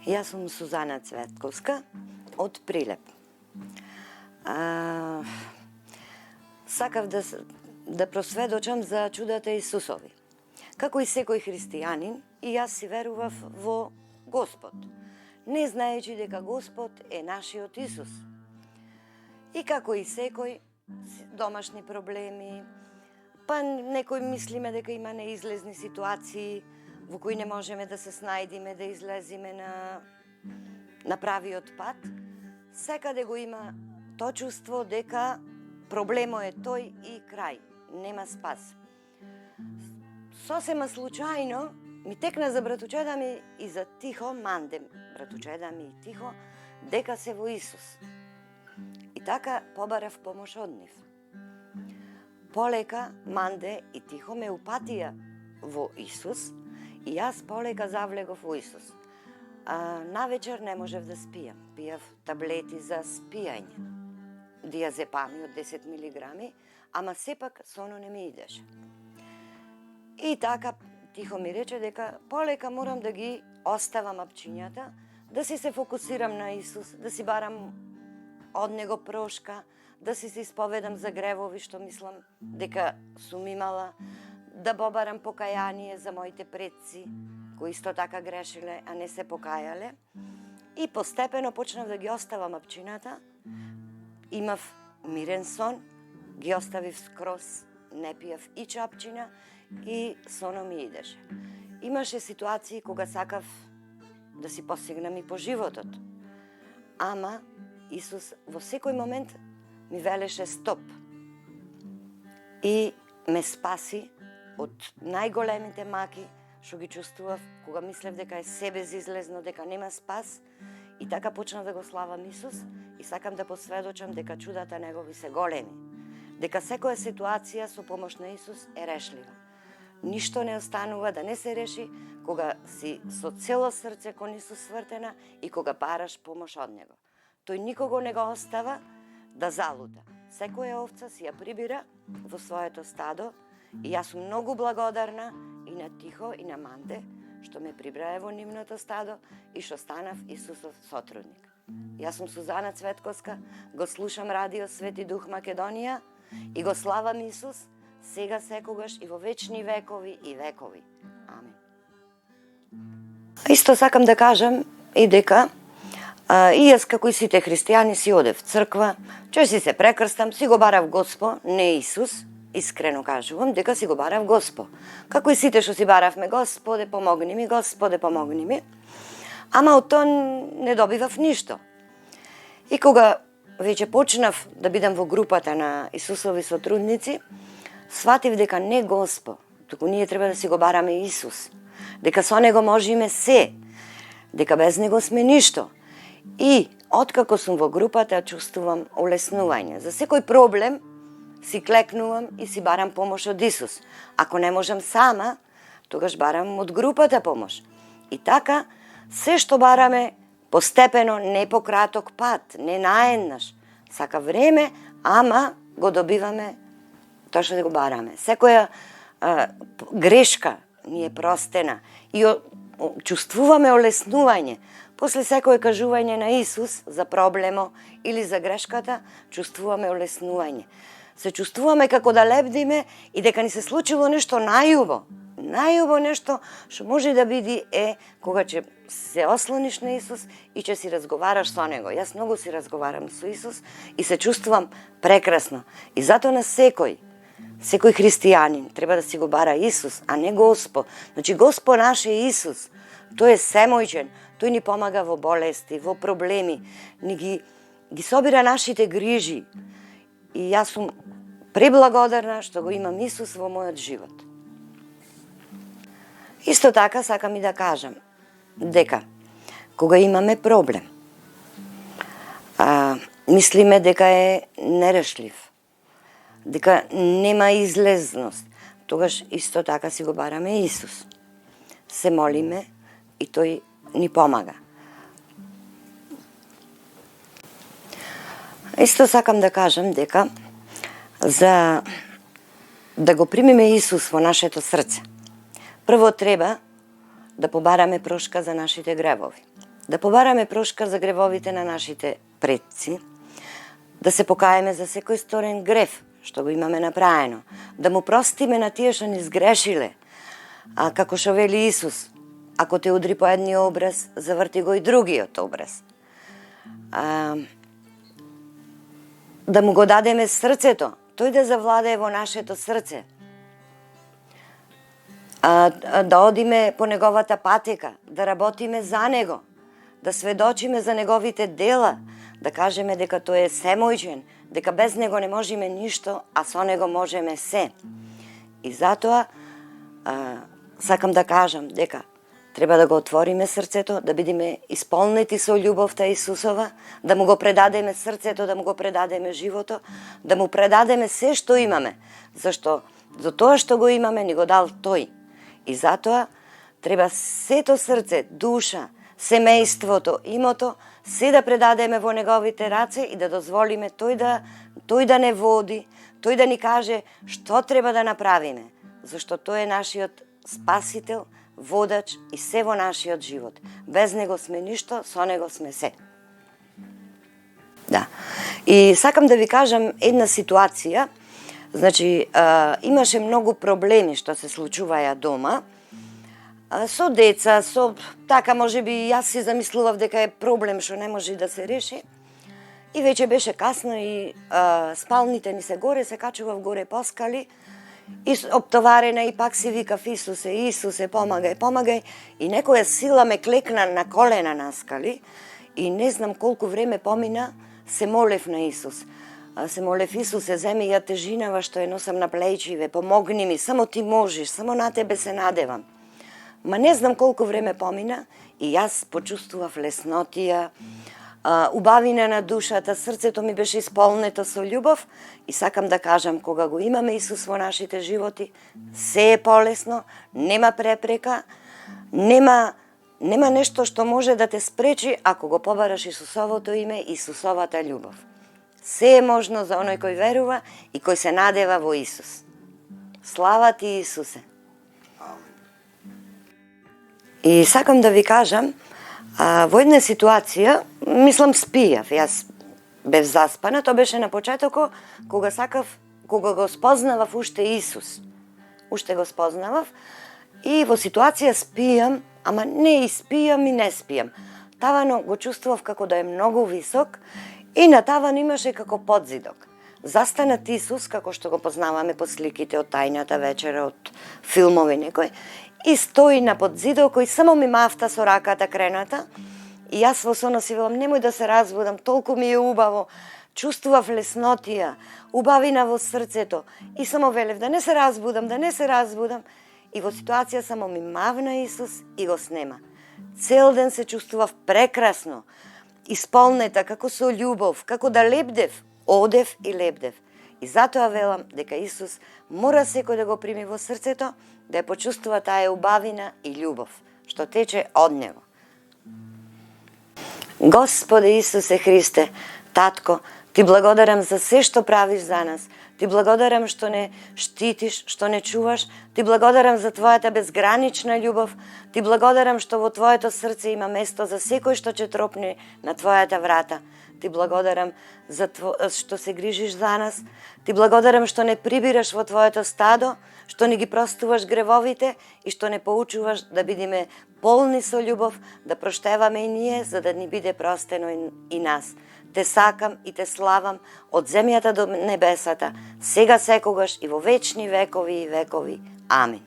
Јас сум Сузана Цветковска од Прилеп. Сакав да просведочам за чудата Исусови. Како и секој христијанин, и јас си верував во Господ, не знаејќи дека Господ е нашиот Исус. И како и секој, домашни проблеми, па некој мислиме дека има неизлезни ситуации во кои не можеме да се снајдиме, да излезиме на правиот пат. Секаде го има тоа чувство дека проблемот е тој и крај, нема спас. Сосема случајно ми текна за братучеда ми и за тихо мандем братучеда ми и тихо дека се во Исус. И така побарав помош од нив. Полека манде и тихо ме упатија во Исус и јас полека завлегов во Исус. Навечер не можев да спијам. Пијав таблети за спијање. Диазепами од 10 милиграми, ама сепак соно не ми идеше. И така тихо ми рече дека полека морам да ги оставам апчињата, да си се фокусирам на Исус, да си барам од Него прошка, да си се исповедам за гревови што мислам дека сум имала, да побарам покаяние за моите предци, кои исто така грешиле, а не се покајале. И постепено почнав да ги оставам апчината, имав мирен сон, ги оставив скроз, не пијав и чапчина и соно ми идеше. Имаше ситуации кога сакав да си постигнам и по животот. Ама Исус во секој момент ми велеше стоп. И ме спаси од најголемите маки што ги чувствував кога мислев дека е себезизлезно, дека нема спас. И така почнав да го славам Исус и сакам да посведочам дека чудата Негови се големи. Дека секоја ситуација со помош на Исус е решлива. Ништо не останува да не се реши кога си со цело срце кон Исус свртена и кога бараш помош од Него. Тој никого не го остава да залута. Секоја овца си ја прибира во своето стадо и јас сум многу благодарна и на Тихо и на Манде што ме прибрае во нивното стадо и што станав Исусов сотрудник. Јас сум Сузана Цветковска, го слушам Радио Свети Дух Македонија и го славам Исус сега, секогаш и во вечни векови и векови. Амин. Исто сакам да кажам и дека и јас како и сите христијани си одев в црква, че си се прекрстам, си го барав Госпо, не Исус, искрено кажувам дека си го барав Госпо. Како и сите што си баравме Господе, помогни ми, Господе, помогни ми. Ама од тоа не добивав ништо. И кога веќе почнав да бидам во групата на Исусови сотрудници, сватив дека не Госпо, туку ние треба да си го бараме Исус. Дека со Него можеме се, дека без Него сме ништо. И откако сум во групата, чувствувам олеснување. За секој проблем си клекнувам и си барам помош од Исус. Ако не можам сама, тогаш барам од групата помош. И така, се што бараме, постепено, не по краток пат, не наеднаш. Сака време, ама го добиваме тоа што го бараме. Секоја грешка ни е простена и чувствуваме олеснување. После секое кажување на Исус за проблемо или за грешката, чувствуваме олеснување. Се чувствуваме како да лебдиме и дека ни се случило нешто најубаво. Најубаво нешто што може да биде е кога ќе се ослониш на Исус и ќе си разговараш со Него. Јас многу си разговарам со Исус и се чувствувам прекрасно. И затоа на секој христијанин треба да си го бара Исус, а не Госпо. Значи Госпо наш е Исус. Тој е семојчен. Тој ни помага во болести, во проблеми, ни ги собира нашите грижи. И јас сум преблагодарна што го имам Исус во мојот живот. Исто така сакам и да кажам дека кога имаме проблем, мислиме дека е нерешлив, дека нема излезност, тогаш исто така си го бараме Исус. Се молиме и тој ни помага. Исто сакам да кажам дека за да го примиме Исус во нашето срце, прво треба да побараме прошка за нашите гревови. да побараме прошка за гревовите на нашите предци, да се покаеме за секој сторен грев што го имаме направено, да му простиме на тие што ни сгрешиле, а како што вели Исус, ако те удри по едниот образ, заврти го и другиот образ. Да му го дадеме срцето, тој да завладее во нашето срце. Да одиме по неговата патека, да работиме за него, да сведочиме за неговите дела, да кажеме дека тој е семојчен, дека без него не можеме ништо, а со него можеме се. И затоа сакам да кажам дека треба да го отвориме срцето, да бидеме исполнети со љубовта Исусова, да му го предадеме срцето, да му го предадеме живото, да му предадеме се што имаме, зашто за тоа што го имаме ни го дал тој. И затоа треба сето срце, душа, семејството, имото, се да предадеме во неговите раце и да дозволиме тој да не води, тој да ни каже што треба да направиме, зашто тој е нашиот спасител, водач и се во нашиот живот. Без него сме ништо, со него сме се. Да. И сакам да ви кажам една ситуација. Значи, имаше многу проблеми што се случуваја дома, со деца, со така можеби јас си замислував дека е проблем што не може да се реши. И веќе беше касно и спалните ни се горе, се качував горе по скали и оптоварена и пак си викав Исусе, Исусе, помагај, помагај. И некоја сила ме клекна на колена на скали и не знам колку време помина, се молев на Исус. Се молев Исусе, земи ја тежинава што ја носам на плечиве, помогни ми, само ти можеш, само на тебе се надевам. Ма не знам колку време помина и јас почувствував леснотија, убавина на душата, срцето ми беше исполнето со љубов и сакам да кажам, кога го имаме Исус во нашите животи, се е полесно, нема препрека, нема нешто што може да те спречи ако го побараш Исусовото име, Исусовата љубов. Се е можно за оној кој верува и кој се надева во Исус. Слава ти, Исусе! И сакам да ви кажам, во една ситуација, мислам спијав, јас бев заспана, тоа беше на почетокот, кога го спознавав уште Исус. Уште го спознавав и во ситуација спијам, ама не и спијам и не спијам. Тавано го чувствував како да е многу висок и на таван имаше како подзидок. Застанат Исус, како што го познаваме по сликите од Тајната вечера, од филмови некој, и стои на подзидок кој само ми мафта со раката крената и јас во сон си велам немој да се разбудам, толку ми е убаво, чувствував леснотија, убавина во срцето и само велев да не се разбудам, да не се разбудам и во ситуација само ми мавна Исус и го снема. Цел ден се чувствував прекрасно, исполнета, како со љубов, како да лебдев, одев и лебдев. И затоа велам дека Исус мора секој да го прими во срцето, да ја почувствува таа убавина и љубов, што тече од него. Господе Исусе Христе, Татко, ти благодарам за се што правиш за нас. Ти благодарам што не штитиш, што не чуваш. Ти благодарам за Твојата безгранична љубов. Ти благодарам што во Твоето срце има место за секој што ќе тропне на Твојата врата. Ти благодарам за што се грижиш за нас. Ти благодарам што не прибираш во Твоето стадо, што не ги простуваш гревовите и што не поучуваш да бидеме полни со љубов, да проштеваме и ние, за да ни биде простено и нас. Те сакам и те славам од земјата до небесата, сега секогаш и во вечни векови и векови. Амин.